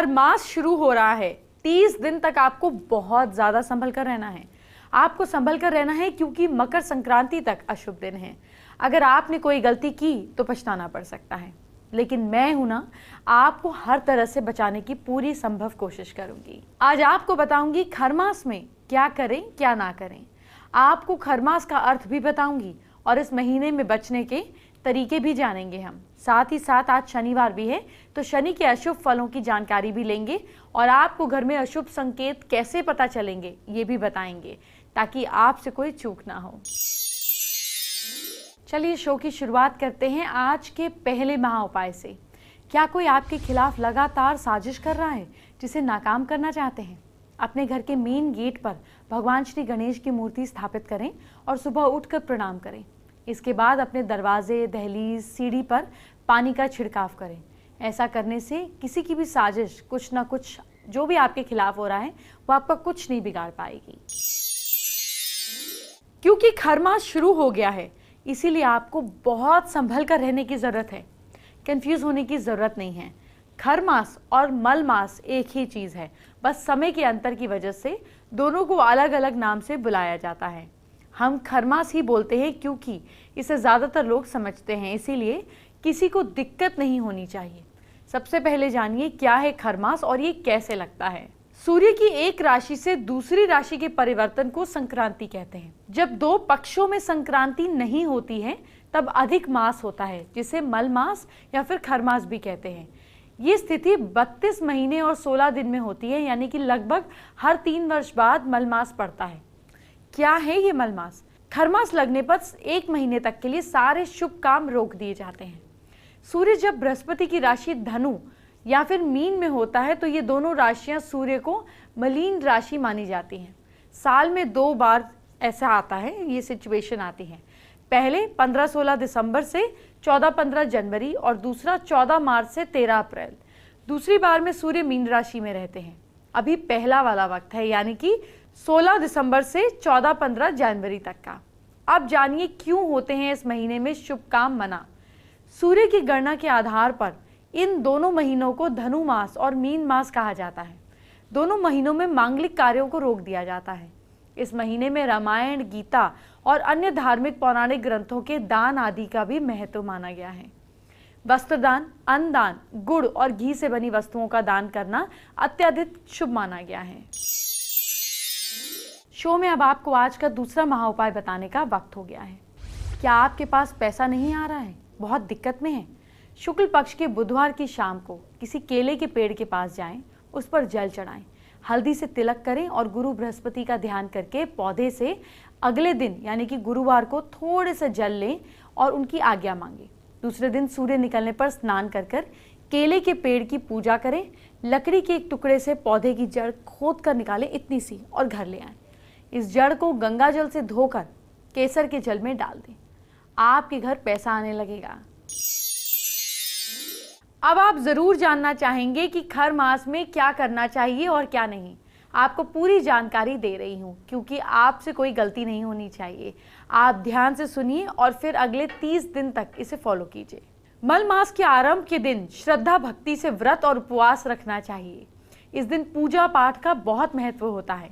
खरमास शुरू हो रहा है। 30 दिन तक आपको बहुत ज्यादा संभल कर रहना है। आपको संभल कर रहना है क्योंकि मकर संक्रांति तक अशुभ दिन है। अगर आपने कोई गलती की तो पछताना पड़ सकता है, लेकिन मैं हूं ना, आपको हर तरह से बचाने की पूरी संभव कोशिश करूंगी। आज आपको बताऊंगी खरमास में क्या करें क्या ना करें। आपको खरमास का अर्थ भी बताऊंगी और इस महीने में बचने के तरीके भी जानेंगे हम। साथ ही साथ आज शनिवार भी है, तो शनि के अशुभ फलों की जानकारी भी लेंगे और आपको घर में अशुभ संकेत कैसे पता चलेंगे ये भी बताएंगे, ताकि आपसे कोई चूक ना हो। चलिए शो की शुरुआत करते हैं आज के पहले महा उपाय से। क्या कोई आपके खिलाफ लगातार साजिश कर रहा है जिसे नाकाम करना चाहते हैं? अपने घर के मेन गेट पर भगवान श्री गणेश की मूर्ति स्थापित करें और सुबह उठकर प्रणाम करें। इसके बाद अपने दरवाजे, दहलीज, सीढ़ी पर पानी का छिड़काव करें। ऐसा करने से किसी की भी साजिश, कुछ ना कुछ जो भी आपके खिलाफ हो रहा है, वो आपका कुछ नहीं बिगाड़ पाएगी। क्योंकि खरमास शुरू हो गया है, इसीलिए आपको बहुत संभल कर रहने की जरूरत है। कंफ्यूज होने की जरूरत नहीं है। खरमास और मलमास एक ही चीज है, बस समय के अंतर की वजह से दोनों को अलग अलग नाम से बुलाया जाता है। हम खरमास ही बोलते हैं क्योंकि इसे ज्यादातर लोग समझते हैं, इसीलिए किसी को दिक्कत नहीं होनी चाहिए। सबसे पहले जानिए क्या है खरमास और ये कैसे लगता है। सूर्य की एक राशि से दूसरी राशि के परिवर्तन को संक्रांति कहते हैं। जब दो पक्षों में संक्रांति नहीं होती है तब अधिक मास होता है, जिसे मलमास या फिर खरमास भी कहते हैं। ये स्थिति 32 महीने और 16 दिन में होती है, यानी कि लगभग हर 3 वर्ष बाद मलमास पड़ता है। क्या है ये मलमास? खरमास लगने पर 1 महीने तक के लिए सारे शुभ काम रोक दिए जाते हैं। सूर्य जब बृहस्पति की राशि धनु या फिर मीन में होता है तो ये दोनों राशियां सूर्य को मलीन राशि मानी जाती हैं। साल में 2 बार ऐसा आता है, ये सिचुएशन आती है। पहले 15-16 दिसंबर से 14-15 जनवरी और दूसरा 14 मार्च से 13 अप्रैल। दूसरी बार में सूर्य मीन राशि में रहते हैं। अभी पहला वाला वक्त है, यानी कि 16 दिसंबर से 14-15 जनवरी तक का। अब जानिए क्यों होते हैं इस महीने में शुभ काम मना। सूर्य की गणना के आधार पर इन दोनों महीनों को धनु मास और मीन मास कहा जाता है। दोनों महीनों में मांगलिक कार्यों को रोक दिया जाता है। इस महीने में रामायण, गीता और अन्य धार्मिक पौराणिक ग्रंथों के दान आदि का भी महत्व माना गया है। वस्त्रदान, अन्नदान, गुड़ और घी से बनी वस्तुओं का दान करना अत्यधिक शुभ माना गया है। शो में अब आपको आज का दूसरा महा उपाय बताने का वक्त हो गया है। क्या आपके पास पैसा नहीं आ रहा है, बहुत दिक्कत में है? शुक्ल पक्ष के बुधवार की शाम को किसी केले के पेड़ के पास जाएं, उस पर जल चढ़ाएं, हल्दी से तिलक करें और गुरु बृहस्पति का ध्यान करके पौधे से अगले दिन यानी कि गुरुवार को थोड़े से जल लें और उनकी आज्ञा मांगें। दूसरे दिन सूर्य निकलने पर स्नान कर केले के पेड़ की पूजा करें। लकड़ी के एक टुकड़े से पौधे की जड़ खोद कर निकालें, इतनी सी, और घर ले आएं। इस जड़ को गंगा जल से धोकर केसर के जल में डाल दें। आपके घर पैसा आने लगेगा। अब आप जरूर जानना चाहेंगे कि खर मास में क्या करना चाहिए और क्या नहीं। आपको पूरी जानकारी दे रही हूँ क्योंकि आपसे कोई गलती नहीं होनी चाहिए। आप ध्यान से सुनिए और फिर अगले 30 दिन तक इसे फॉलो कीजिए। मल मास के आरंभ के दिन श्रद्धा भक्ति से व्रत और उपवास रखना चाहिए। इस दिन पूजा पाठ का बहुत महत्व होता है।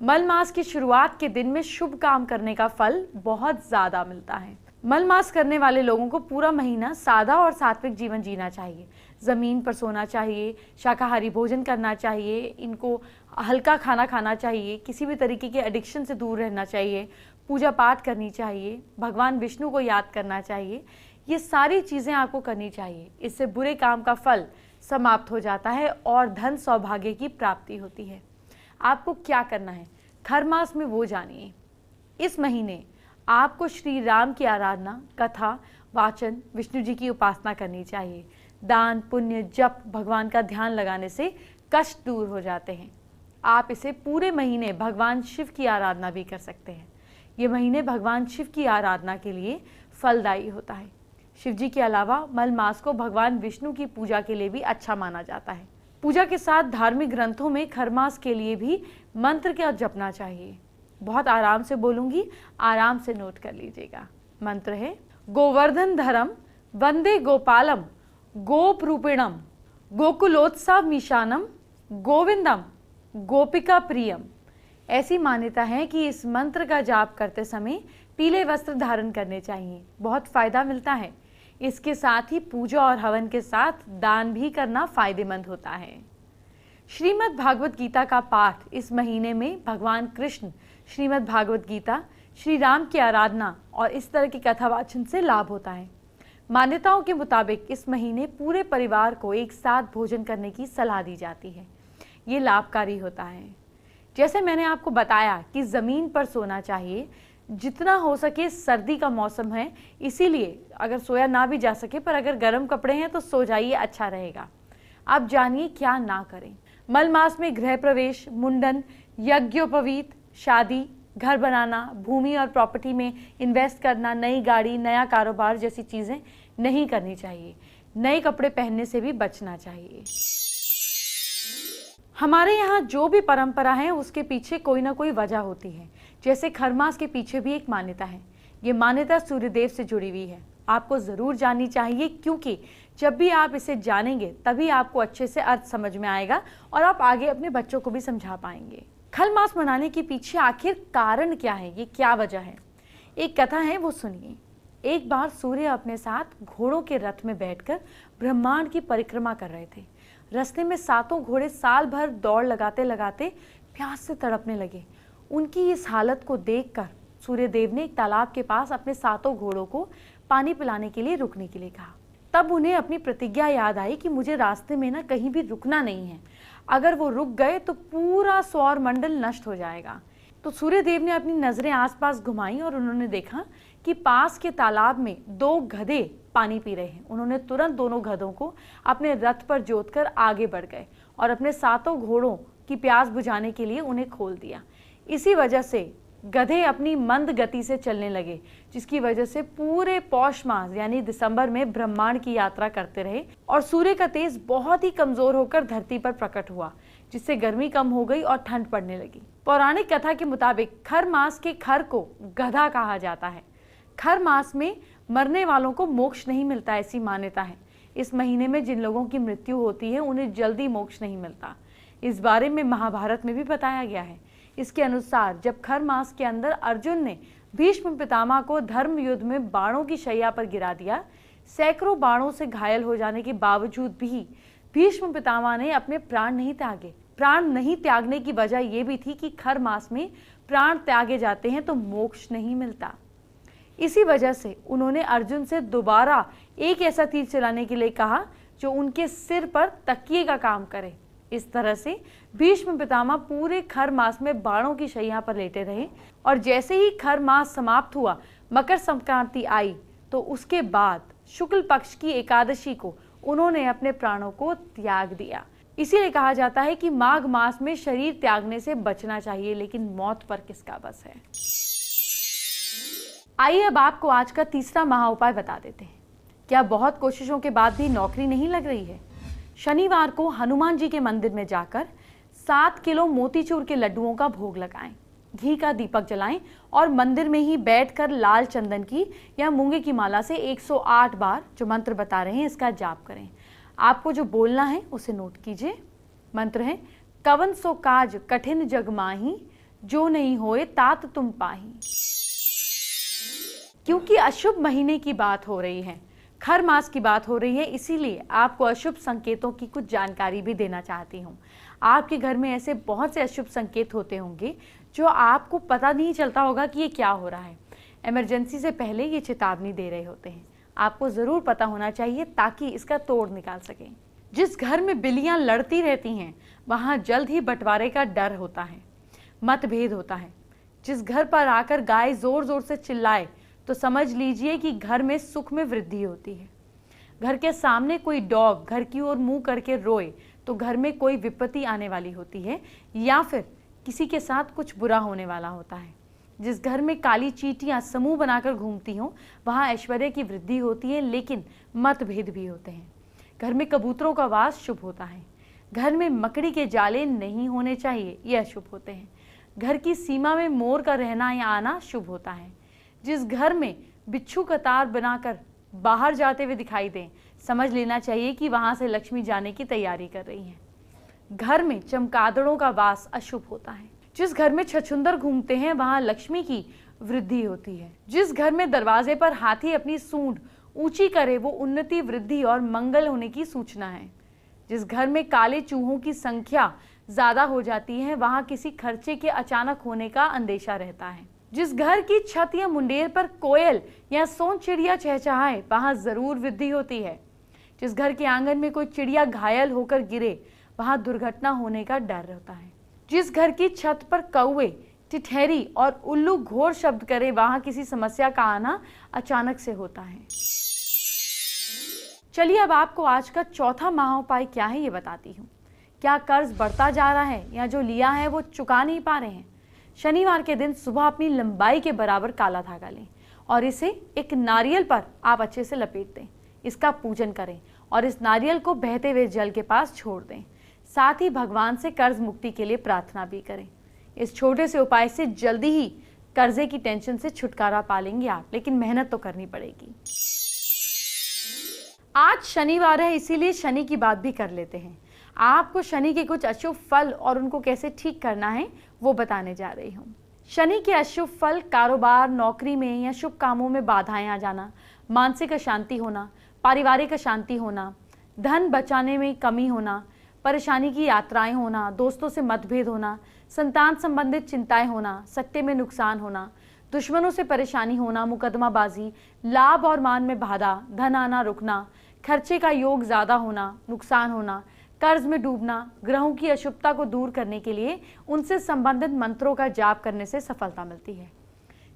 मल मास की शुरुआत के दिन में शुभ काम करने का फल बहुत ज्यादा मिलता है। मल मास करने वाले लोगों को पूरा महीना सादा और सात्विक जीवन जीना चाहिए। जमीन पर सोना चाहिए, शाकाहारी भोजन करना चाहिए, इनको हल्का खाना खाना चाहिए, किसी भी तरीके के एडिक्शन से दूर रहना चाहिए, पूजा पाठ करनी चाहिए, भगवान विष्णु को याद करना चाहिए। ये सारी चीज़ें आपको करनी चाहिए। इससे बुरे काम का फल समाप्त हो जाता है और धन सौभाग्य की प्राप्ति होती है। आपको क्या करना है खर मास में वो जानिए। इस महीने आपको श्री राम की आराधना, कथा, वाचन, विष्णु जी की उपासना करनी चाहिए। दान, पुण्य, जप, भगवान का ध्यान लगाने से कष्ट दूर हो जाते हैं। आप इसे पूरे महीने भगवान शिव की आराधना भी कर सकते हैं। ये महीने भगवान शिव की आराधना के लिए फलदायी होता है। शिव जी के अलावा मल मास को भगवान विष्णु की पूजा के लिए भी अच्छा माना जाता है। पूजा के साथ धार्मिक ग्रंथों में खरमास के लिए भी मंत्र का जपना चाहिए। बहुत आराम से बोलूंगी, आराम से नोट कर लीजिएगा। मंत्र है: गोवर्धन धरम वंदे गोपालम गोप रूपिणम गोकुलोत्सव मीशानम गोविंदम गोपिका प्रियम। ऐसी मान्यता है कि इस मंत्र का जाप करते समय पीले वस्त्र धारण करने चाहिए, बहुत फायदा मिलता है। इसके साथ ही पूजा और हवन के साथ दान भी करना फायदेमंद होता है। श्रीमद् भागवत गीता का पाठ इस महीने में भगवान कृष्ण, श्रीमद् भागवत गीता, श्री राम की आराधना और इस तरह की कथा वाचन से लाभ होता है। मान्यताओं के मुताबिक इस महीने पूरे परिवार को एक साथ भोजन करने की सलाह दी जाती है। ये लाभकारी होता है। जैसे मैंने आपको बताया कि ज़मीन पर सोना चाहिए, जितना हो सके, सर्दी का मौसम है इसीलिए अगर सोया ना भी जा सके पर अगर गर्म कपड़े हैं तो सो जाइए, अच्छा रहेगा। आप जानिए क्या ना करें। मल मास में गृह प्रवेश, मुंडन, यज्ञोपवीत, शादी, घर बनाना, भूमि और प्रॉपर्टी में इन्वेस्ट करना, नई गाड़ी, नया कारोबार जैसी चीज़ें नहीं करनी चाहिए। नए कपड़े पहनने से भी बचना चाहिए। हमारे यहाँ जो भी परंपरा है उसके पीछे कोई ना कोई वजह होती है। जैसे खरमास के पीछे भी एक मान्यता है। ये मान्यता सूर्यदेव से जुड़ी हुई है। आपको ज़रूर जाननी चाहिए, क्योंकि जब भी आप इसे जानेंगे तभी आपको अच्छे से अर्थ समझ में आएगा और आप आगे अपने बच्चों को भी समझा पाएंगे। खल मास मनाने के पीछे आखिर कारण क्या है, ये क्या वजह है? एक कथा है, वो सुनिए। एक बार सूर्य अपने साथ घोड़ों के रथ में बैठकर ब्रह्मांड की परिक्रमा कर रहे थे। रास्ते में सातों घोड़े साल भर दौड़ लगाते लगाते प्यास से तड़पने लगे। उनकी इस हालत को देखकर सूर्यदेव ने एक तालाब के पास अपने सातों घोड़ों को पानी पिलाने के लिए रुकने के लिए कहा। तब उन्हें अपनी प्रतिज्ञा याद आई कि मुझे रास्ते में ना कहीं भी रुकना नहीं है। अगर वो रुक गए तो पूरा सौर मंडल नष्ट हो जाएगा। तो सूर्यदेव ने अपनी नजरें आसपास घुमाई और उन्होंने देखा कि पास के तालाब में दो गधे पानी पी रहे हैं। उन्होंने तुरंत दोनों गधों को अपने रथ पर जोतकर आगे बढ़ गए और अपने सातों घोड़ों की प्यास बुझाने के लिए उन्हें खोल दिया। इसी वजह से गधे अपनी मंद गति से चलने लगे, जिसकी वजह से पूरे पौष मास यानी दिसंबर में ब्रह्मांड की यात्रा करते रहे और सूर्य का तेज बहुत ही कमजोर होकर धरती पर प्रकट हुआ, जिससे गर्मी कम हो गई और ठंड पड़ने लगी। पौराणिक कथा के मुताबिक खर मास के खर को गधा कहा जाता है। खर मास में मरने वालों को मोक्ष नहीं मिलता, ऐसी मान्यता है। इस महीने में जिन लोगों की मृत्यु होती है उन्हें जल्दी मोक्ष नहीं मिलता। इस बारे में महाभारत में भी बताया गया है। इसके अनुसार जब खर मास के अंदर अर्जुन ने भीष्म पितामह को धर्म युद्ध में बाणों की शैया पर गिरा दिया, सैकड़ों बाणों से घायल हो जाने के बावजूद भी भीष्म पितामह ने अपने प्राण नहीं त्यागे। प्राण नहीं त्यागने की वजह यह भी थी कि खर मास में प्राण त्यागे जाते हैं तो मोक्ष नहीं मिलता। इसी वजह से उन्होंने अर्जुन से दोबारा एक ऐसा तीर चलाने के लिए कहा जो उनके सिर पर तकिए का काम करे। इस तरह से भीष्म पितामह पूरे खर मास में बाणों की शैया पर लेटे रहे और जैसे ही खर मास समाप्त हुआ, मकर संक्रांति आई, तो उसके बाद शुक्ल पक्ष की एकादशी को उन्होंने अपने प्राणों को त्याग दिया। इसीलिए कहा जाता है कि माघ मास में शरीर त्यागने से बचना चाहिए, लेकिन मौत पर किसका बस है। आइए अब आपको आज का तीसरा महा उपाय बता देते हैं। क्या बहुत कोशिशों के बाद भी नौकरी नहीं लग रही है? शनिवार को हनुमान जी के मंदिर में जाकर 7 किलो मोतीचूर के लड्डुओं का भोग लगाएं, घी का दीपक जलाएं और मंदिर में ही बैठकर लाल चंदन की या मूंगे की माला से 108 बार जो मंत्र बता रहे हैं इसका जाप करें। आपको जो बोलना है उसे नोट कीजिए। मंत्र है, कवन सो काज कठिन जग माही, जो नहीं होए तात तुम पाही। क्योंकि अशुभ महीने की बात हो रही है, खर मास की बात हो रही है, इसीलिए आपको अशुभ संकेतों की कुछ जानकारी भी देना चाहती हूँ। आपके घर में ऐसे बहुत से अशुभ संकेत होते होंगे जो आपको पता नहीं चलता होगा कि ये क्या हो रहा है। इमरजेंसी से पहले ये चेतावनी दे रहे होते हैं। आपको ज़रूर पता होना चाहिए ताकि इसका तोड़ निकाल सकें। जिस घर में बिल्लियाँ लड़ती रहती हैं वहाँ जल्द ही बंटवारे का डर होता है, मतभेद होता है। जिस घर पर आकर गाय ज़ोर ज़ोर से चिल्लाए तो समझ लीजिए कि घर में सुख में वृद्धि होती है। घर के सामने कोई डॉग घर की ओर मुंह करके रोए तो घर में कोई विपत्ति आने वाली होती है या फिर किसी के साथ कुछ बुरा होने वाला होता है। जिस घर में काली चींटियां समूह बनाकर घूमती हों वहाँ ऐश्वर्य की वृद्धि होती है, लेकिन मतभेद भी होते हैं। घर में कबूतरों का वास शुभ होता है। घर में मकड़ी के जाले नहीं होने चाहिए, ये अशुभ होते हैं। घर की सीमा में मोर का रहना या आना शुभ होता है। जिस घर में बिच्छू कतार बनाकर बाहर जाते हुए दिखाई दें, समझ लेना चाहिए कि वहां से लक्ष्मी जाने की तैयारी कर रही हैं। घर में चमगादड़ों का वास अशुभ होता है। जिस घर में छछूंदर घूमते हैं वहां लक्ष्मी की वृद्धि होती है। जिस घर में दरवाजे पर हाथी अपनी सूंड ऊंची करे वो उन्नति, वृद्धि और मंगल होने की सूचना है। जिस घर में काले चूहों की संख्या ज्यादा हो जाती है वहां किसी खर्चे के अचानक होने का अंदेशा रहता है। जिस घर की छत या मुंडेर पर कोयल या सोन चिड़िया चहचहाए वहां जरूर वृद्धि होती है। जिस घर के आंगन में कोई चिड़िया घायल होकर गिरे वहां दुर्घटना होने का डर होता है। जिस घर की छत पर कौवे, टिटहरी और उल्लू घोर शब्द करे वहां किसी समस्या का आना अचानक से होता है। चलिए अब आपको आज का चौथा महाउपाय क्या है ये बताती हूँ। क्या कर्ज बढ़ता जा रहा है या जो लिया है वो चुका नहीं पा रहे हैं? शनिवार के दिन सुबह अपनी लंबाई के बराबर काला धागा लें और इसे एक नारियल पर आप अच्छे से लपेट दें। इसका पूजन करें और इस नारियल को बहते हुए जल के पास छोड़ दें। साथ ही भगवान से कर्ज मुक्ति के लिए प्रार्थना भी करें। इस छोटे से उपाय से जल्दी ही कर्जे की टेंशन से छुटकारा पा लेंगे आप, लेकिन मेहनत तो करनी पड़ेगी। आज शनिवार है, इसीलिए शनि की बात भी कर लेते हैं। आपको शनि के कुछ अशुभ फल और उनको कैसे ठीक करना है वो बताने जा रही हूँ। शनि के अशुभ फल कारोबार, नौकरी में या शुभ कामों में बाधाएं आ जाना, मानसिक अशांति होना, पारिवारिक अशांति होना, धन बचाने में कमी होना, परेशानी की यात्राएं होना, दोस्तों से मतभेद होना, संतान संबंधित चिंताएं होना, सट्टे में नुकसान होना, दुश्मनों से परेशानी होना, मुकदमाबाजी, लाभ और मान में बाधा, धन आना रुकना, खर्चे का योग ज्यादा होना, नुकसान होना, कर्ज में डूबना, ग्रहों की अशुभता को दूर करने के लिए उनसे संबंधित मंत्रों का जाप करने से सफलता मिलती है।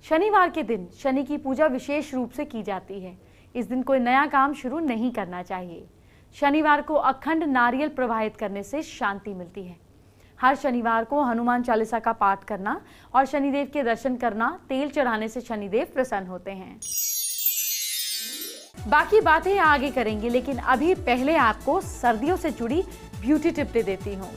शनिवार के दिन शनि की पूजा विशेष रूप से की जाती है। इस दिन कोई नया काम शुरू नहीं करना चाहिए। शनिवार को अखंड नारियल प्रवाहित करने से शांति मिलती है। हर शनिवार को हनुमान चालीसा का पाठ करना और शनिदेव के दर्शन करना, तेल चढ़ाने से शनिदेव प्रसन्न होते हैं। बाकी बातें आगे करेंगे, लेकिन अभी पहले आपको सर्दियों से जुड़ी ब्यूटी टिप दे देती हूँ।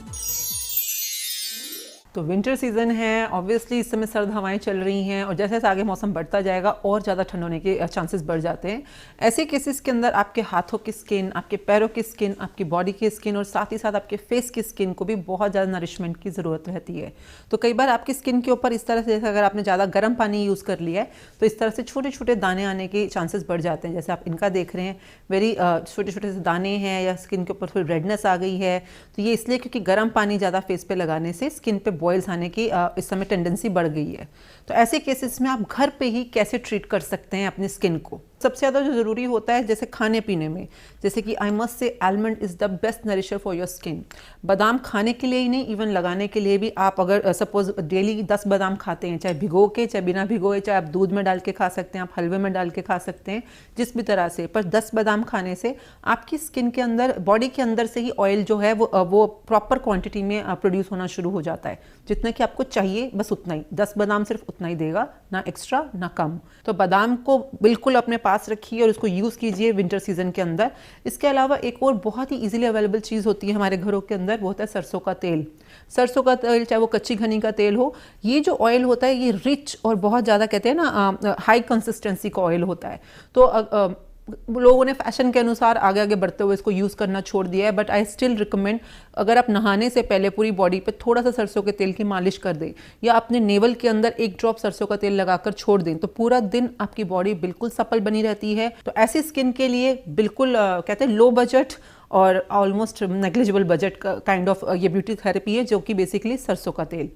तो विंटर सीजन है, ऑब्वियसली इस समय सर्द हवाएं चल रही हैं और जैसे जैसे आगे मौसम बढ़ता जाएगा और ज़्यादा ठंड होने के चांसेस बढ़ जाते हैं। ऐसे केसेस के अंदर आपके हाथों की स्किन, आपके पैरों की स्किन, आपकी बॉडी की स्किन और साथ ही साथ आपके फेस की स्किन को भी बहुत ज़्यादा नरिशमेंट की ज़रूरत रहती है। तो कई बार आपकी स्किन के ऊपर इस तरह से, जैसे अगर आपने ज़्यादा गर्म पानी यूज़ कर लिया है तो इस तरह से छोटे छोटे दाने आने के चांसेस बढ़ जाते हैं। जैसे आप इनका देख रहे हैं, वेरी छोटे छोटे से दाने हैं या स्किन के ऊपर थोड़ी रेडनेस आ गई है। तो ये इसलिए क्योंकि गर्म पानी ज़्यादा फेस पे लगाने से स्किन पे बॉयल्स आने की इस समय टेंडेंसी बढ़ गई है। तो ऐसे केसेस में आप घर पे ही कैसे ट्रीट कर सकते हैं अपनी स्किन को? सबसे ज़्यादा जो ज़रूरी होता है जैसे खाने पीने में, जैसे कि I must say almond is the best nourisher for your skin. बादाम खाने के लिए ही नहीं, इवन लगाने के लिए भी। आप अगर सपोज डेली 10 बादाम खाते हैं, चाहे भिगो के चाहे बिना भिगोए, चाहे आप दूध में डाल के खा सकते हैं, आप हलवे में डाल के खा सकते हैं, जिस भी तरह से, पर 10 बादाम खाने से आपकी स्किन के अंदर, बॉडी के अंदर से ही ऑयल जो है वो प्रॉपर क्वांटिटी में प्रोड्यूस होना शुरू हो जाता है। जितना कि आपको चाहिए बस उतना ही, 10 बादाम सिर्फ उतना ही देगा, ना एक्स्ट्रा ना कम। तो बादाम को बिल्कुल अपने पास रखिए और उसको यूज़ कीजिए विंटर सीजन के अंदर। इसके अलावा एक और बहुत ही इजीली अवेलेबल चीज़ होती है हमारे घरों के अंदर, वो होता है सरसों का तेल। सरसों का तेल, चाहे वो कच्ची घनी का तेल हो, ये जो ऑयल होता है ये रिच और बहुत ज़्यादा कहते हैं ना हाई कंसिस्टेंसी का ऑयल होता है। तो लोगों ने फैशन के अनुसार आगे आगे बढ़ते हुए इसको यूज़ करना छोड़ दिया है, बट आई स्टिल रिकमेंड, अगर आप नहाने से पहले पूरी बॉडी पे थोड़ा सा सरसों के तेल की मालिश कर दें या अपने नेवल के अंदर एक ड्रॉप सरसों का तेल लगाकर छोड़ दें तो पूरा दिन आपकी बॉडी बिल्कुल सपल बनी रहती है। तो ऐसी स्किन के लिए बिल्कुल कहते हैं लो बजट और ऑलमोस्ट नेग्लिजिबल बजट का काइंड ऑफ ये ब्यूटी थेरेपी है, जो कि बेसिकली सरसों का तेल।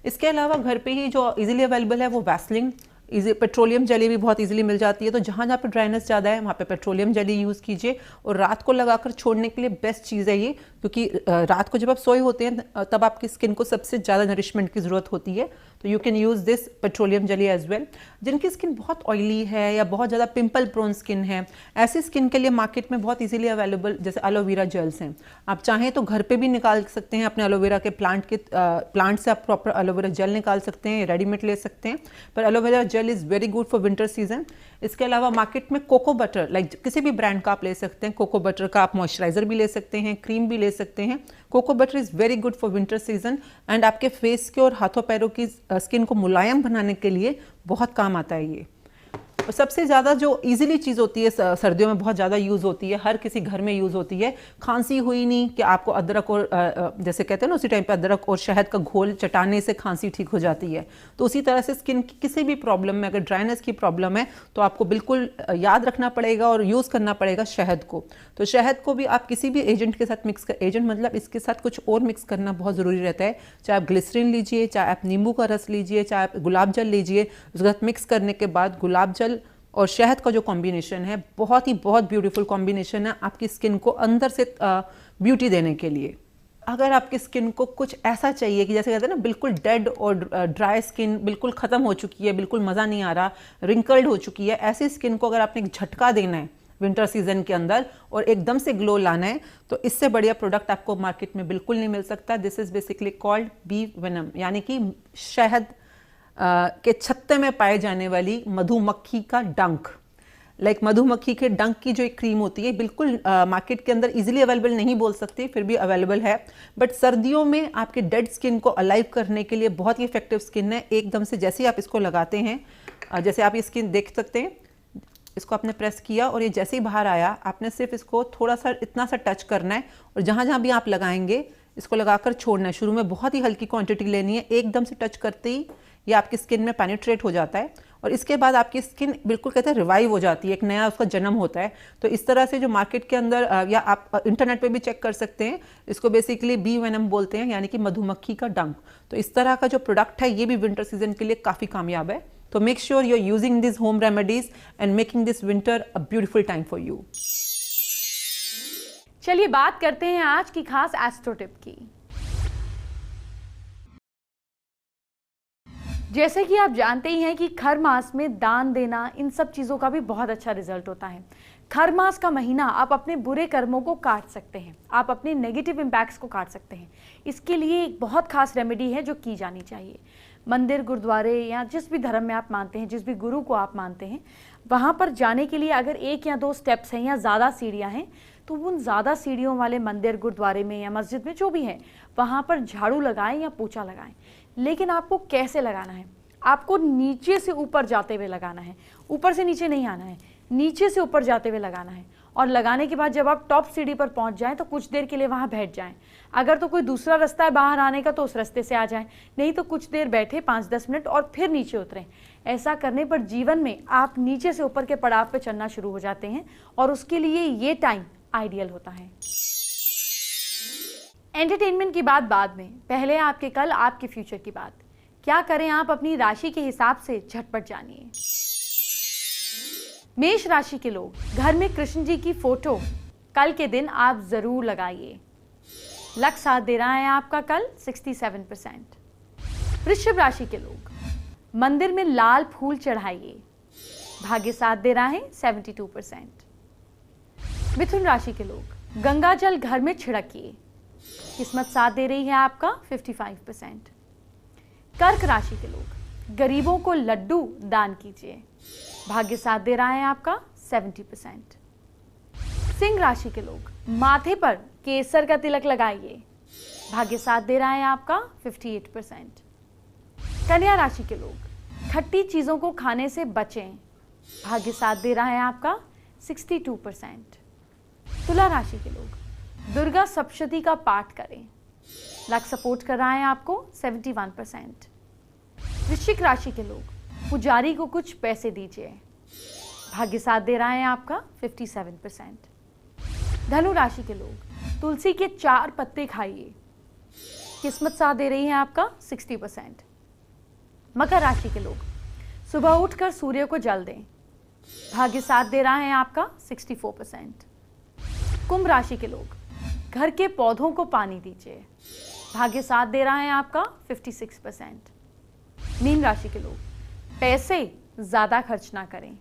इसके अलावा घर पे ही जो इजीली अवेलेबल है वो वैसलीन, पेट्रोलियम जेली भी बहुत इजीली मिल जाती है। तो जहाँ जहाँ पे ड्राइनेस ज़्यादा है वहाँ पे पेट्रोलियम जेली यूज़ कीजिए और रात को लगाकर छोड़ने के लिए बेस्ट चीज़ है ये, क्योंकि रात को जब आप सोए होते हैं तब आपकी स्किन को सबसे ज़्यादा नरिशमेंट की ज़रूरत होती है। तो you can use this petroleum jelly as well. जिनकी स्किन बहुत ऑयली है या बहुत ज़्यादा पिंपल प्रोन स्किन है, ऐसी स्किन के लिए मार्केट में बहुत इजीली अवेलेबल जैसे एलोवेरा जेल्स हैं। आप चाहें तो घर पे भी निकाल सकते हैं अपने एलोवेरा के प्लांट से आप प्रॉपर एलोवेरा जेल निकाल सकते हैं, रेडीमेड ले सकते हैं, पर aloe vera gel is very good for winter season. इसके अलावा मार्केट में कोको बटर, लाइक किसी भी ब्रांड का आप ले सकते हैं। कोको बटर का आप मॉइस्चराइजर भी ले सकते हैं, क्रीम भी ले सकते हैं। Cocoa butter is very good for winter season and आपके फेस के और हाथों पैरों की स्किन को मुलायम बनाने के लिए बहुत काम आता है ये। और सबसे ज़्यादा जो इजीली चीज़ होती है सर्दियों में बहुत ज़्यादा यूज़ होती है, हर किसी घर में यूज़ होती है, खांसी हुई नहीं कि आपको अदरक और जैसे कहते हैं ना उसी टाइम पे अदरक और शहद का घोल चटाने से खांसी ठीक हो जाती है। तो उसी तरह से स्किन की किसी भी प्रॉब्लम में अगर ड्राइनेस की प्रॉब्लम है तो आपको बिल्कुल याद रखना पड़ेगा और यूज़ करना पड़ेगा शहद को। तो शहद को भी आप किसी भी एजेंट के साथ मिक्स कर, एजेंट मतलब इसके साथ कुछ और मिक्स करना बहुत ज़रूरी रहता है। चाहे आप ग्लिसरीन लीजिए, चाहे आप नींबू का रस लीजिए, चाहे आप गुलाब जल लीजिए, उसके साथ मिक्स करने के बाद गुलाब जल और शहद का जो कॉम्बिनेशन है बहुत ब्यूटीफुल कॉम्बिनेशन है आपकी स्किन को अंदर से ब्यूटी देने के लिए। अगर आपकी स्किन को कुछ ऐसा चाहिए कि जैसे कहते हैं ना बिल्कुल डेड और ड्राई स्किन बिल्कुल ख़त्म हो चुकी है, बिल्कुल मज़ा नहीं आ रहा, रिंकल्ड हो चुकी है, ऐसी स्किन को अगर आपने एक झटका देना है विंटर सीजन के अंदर और एकदम से ग्लो लाना है तो इससे बढ़िया प्रोडक्ट आपको मार्केट में बिल्कुल नहीं मिल सकता। This is basically called bee venom, यानी कि शहद के छत्ते में पाए जाने वाली मधुमक्खी का डंक। मधुमक्खी के डंक की जो एक क्रीम होती है बिल्कुल मार्केट के अंदर इजीली अवेलेबल नहीं बोल सकती, फिर भी अवेलेबल है। बट सर्दियों में आपके डेड स्किन को अलाइव करने के लिए बहुत ही इफेक्टिव स्किन है। एकदम से जैसे ही आप इसको लगाते हैं, जैसे आप ये स्किन देख सकते हैं, इसको आपने प्रेस किया और ये जैसे ही बाहर आया, आपने सिर्फ इसको थोड़ा सा इतना सा टच करना है और जहाँ जहाँ भी आप लगाएंगे इसको लगाकर छोड़ना है। शुरू में बहुत ही हल्की क्वांटिटी लेनी है, एकदम से टच करते ही ये आपकी स्किन में पेनिट्रेट हो जाता है और इसके बाद आपकी स्किन बिल्कुल कहते हैं रिवाइव हो जाती है, एक नया उसका जन्म होता है। तो इस तरह से जो मार्केट के अंदर या आप इंटरनेट पे भी चेक कर सकते हैं, इसको बेसिकली बी वेनम बोलते हैं, यानी कि मधुमक्खी का डंक। तो इस तरह का जो प्रोडक्ट है ये भी विंटर सीजन के लिए काफ़ी कामयाब है। तो make sure you are using this home remedies and making this winter a beautiful time for you. चलिए बात करते हैं आज की खास एस्ट्रो टिप की। जैसे कि आप जानते ही हैं कि खर मास में दान देना, इन सब चीज़ों का भी बहुत अच्छा रिजल्ट होता है। खर मास का महीना आप अपने बुरे कर्मों को काट सकते हैं, आप अपने नेगेटिव इम्पैक्ट्स को काट सकते हैं। इसके लिए एक बहुत खास रेमेडी है जो की जानी चाहिए। मंदिर, गुरुद्वारे या जिस भी धर्म में आप मानते हैं, जिस भी गुरु को आप मानते हैं, वहाँ पर जाने के लिए अगर 1 या 2 स्टेप्स हैं या ज़्यादा सीढ़ियाँ हैं तो उन ज़्यादा सीढ़ियों वाले मंदिर, गुरुद्वारे में या मस्जिद में जो भी है वहाँ पर झाड़ू लगाएं या पोछा लगाएं। लेकिन आपको कैसे लगाना है? आपको नीचे से ऊपर जाते हुए लगाना है, ऊपर से नीचे नहीं आना है, नीचे से ऊपर जाते हुए लगाना है। और लगाने के बाद जब आप टॉप सीढ़ी पर पहुंच जाएं तो कुछ देर के लिए वहां बैठ जाएं। अगर तो कोई दूसरा रास्ता है बाहर आने का तो उस रास्ते से आ जाएं, नहीं तो कुछ देर बैठे 5-10 मिनट और फिर नीचे उतरें। ऐसा करने पर जीवन में आप नीचे से ऊपर के पड़ाव पे चलना शुरू हो जाते हैं और उसके लिए ये टाइम आइडियल होता है। एंटरटेनमेंट की बात बाद में, पहले आपके कल, आपके फ्यूचर की बात। क्या करें आप अपनी राशि के हिसाब से, झटपट जानिए। मेष राशि के लोग, घर में कृष्ण जी की फोटो कल के दिन आप जरूर लगाइए। लक साथ दे रहा है आपका कल 67%। वृश्चिक राशि के लोग, मंदिर में लाल फूल चढ़ाइए। भाग्य साथ दे रहा है 72%। मिथुन राशि के लोग, गंगा जल घर में छिड़किए। किस्मत साथ दे रही है आपका 55%। कर्क राशि के लोग, गरीबों को लड्डू दान कीजिए। भाग्य साथ दे रहा है आपका 70%। सिंह राशि के लोग, माथे पर केसर का तिलक लगाइए। भाग्य साथ दे रहा है आपका 58%। कन्या राशि के लोग, खट्टी चीजों को खाने से बचें। भाग्य साथ दे रहा है आपका 62%। तुला राशि के लोग, दुर्गा सप्तशती का पाठ करें। लक सपोर्ट कर रहा है आपको 71%। वृश्चिक राशि के लोग, पुजारी को कुछ पैसे दीजिए। भाग्य साथ दे रहा है आपका 57%। धनु राशि के लोग, तुलसी के 4 पत्ते खाइए। किस्मत साथ दे रही है आपका 60%। मकर राशि के लोग, सुबह उठकर सूर्य को जल दें। भाग्य साथ दे रहा है आपका 64%। कुंभ राशि के लोग, घर के पौधों को पानी दीजिए। भाग्य साथ दे रहा है आपका 56%। मीन राशि के लोग, पैसे ज्यादा खर्च ना करें।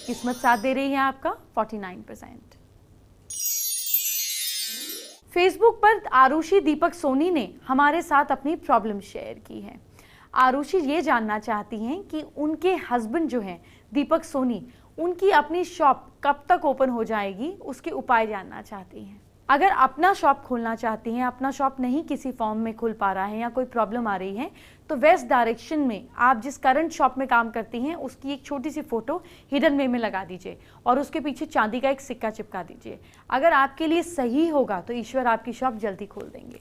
किस्मत साथ दे रही है आपका 49%। फेसबुक पर आरुषि दीपक सोनी ने हमारे साथ अपनी प्रॉब्लम शेयर की है। आरुषि ये जानना चाहती हैं कि उनके हस्बैंड जो हैं दीपक सोनी, उनकी अपनी शॉप कब तक ओपन हो जाएगी, उसके उपाय जानना चाहती हैं। अगर अपना शॉप खोलना चाहती हैं, अपना शॉप नहीं किसी फॉर्म में खुल पा रहा है या कोई प्रॉब्लम आ रही है, तो वेस्ट डायरेक्शन में आप जिस करंट शॉप में काम करती हैं उसकी एक छोटी सी फोटो हिडन वे में लगा दीजिए और उसके पीछे चांदी का एक सिक्का चिपका दीजिए। अगर आपके लिए सही होगा तो ईश्वर आपकी शॉप जल्दी खोल देंगे।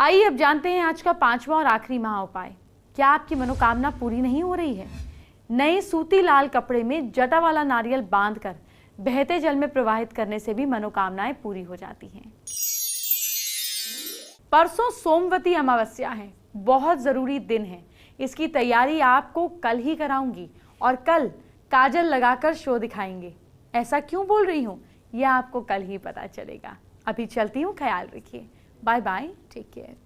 आइए अब जानते हैं आज का 5वां और आखिरी महा उपाय। क्या आपकी मनोकामना पूरी नहीं हो रही है? नए सूती लाल कपड़े में जटा वाला नारियल बांधकर बहते जल में प्रवाहित करने से भी मनोकामनाएं पूरी हो जाती हैं। परसों सोमवती अमावस्या है, बहुत जरूरी दिन है। इसकी तैयारी आपको कल ही कराऊंगी और कल काजल लगाकर शो दिखाएंगे। ऐसा क्यों बोल रही हूँ यह आपको कल ही पता चलेगा। अभी चलती हूँ, ख्याल रखिए। Bye bye, take care.